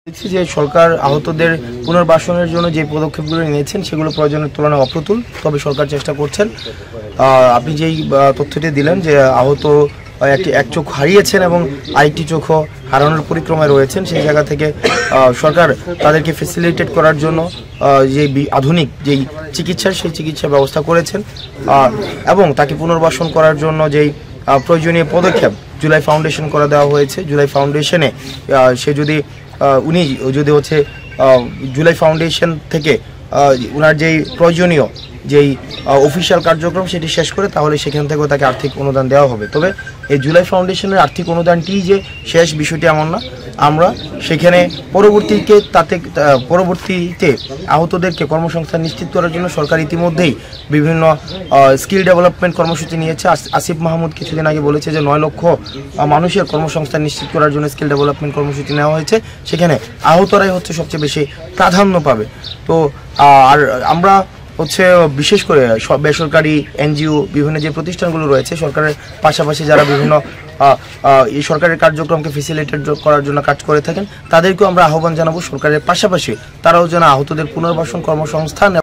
দেখছি যে সরকার আহতদের পুনর্বাসনের জন্য যে পদক্ষেপগুলো নিয়েছেন সেগুলো প্রয়োজনের তুলনায় অপ্রতুল, তবে সরকার চেষ্টা করছেন। আপনি যেই তথ্যটি দিলেন যে আহত এক চোখ হারিয়েছেন এবং আরেকটি চোখও হারানোর পরিক্রমায় রয়েছেন, সেই জায়গা থেকে সরকার তাদেরকে ফেসিলিটেট করার জন্য যে আধুনিক যেই সেই চিকিৎসা ব্যবস্থা করেছেন এবং তাকে পুনর্বাসন করার জন্য যেই প্রয়োজনীয় পদক্ষেপ জুলাই ফাউন্ডেশন করে দেওয়া হয়েছে। জুলাই ফাউন্ডেশনে সে উনি যদি হচ্ছে জুলাই ফাউন্ডেশন থেকে ওনার যেই প্রয়োজনীয় যেই অফিসিয়াল কার্যক্রম সেটি শেষ করে তাহলে সেখান থেকেও তাকে আর্থিক অনুদান দেওয়া হবে। তবে এই জুলাই ফাউন্ডেশনের আর্থিক অনুদানটি যে শেষ বিষয়টি এমন না, আমরা সেখানে পরবর্তীতে আহতদেরকে কর্মসংস্থান নিশ্চিত করার জন্য সরকার ইতিমধ্যেই বিভিন্ন স্কিল ডেভেলপমেন্ট কর্মসূচি নিয়েছে। আসিফ মাহমুদ কিছুদিন আগে বলেছে যে 9 লক্ষ মানুষের কর্মসংস্থান নিশ্চিত করার জন্য স্কিল ডেভেলপমেন্ট কর্মসূচি নেওয়া হয়েছে, সেখানে আহতরাই হচ্ছে সবচেয়ে বেশি প্রাধান্য পাবে। তো আর আমরা হচ্ছে বিশেষ করে বেসরকারি এনজিও বিভিন্ন যে প্রতিষ্ঠানগুলো রয়েছে সরকারের পাশাপাশি যারা বিভিন্ন এই সরকারের কার্যক্রমকে ফেসিলিটেট করার জন্য কাজ করে থাকেন, তাদেরকেও আমরা আহ্বান জানাবো সরকারের পাশাপাশি তারাও যেন আহতদের পুনর্বাসন কর্মসংস্থান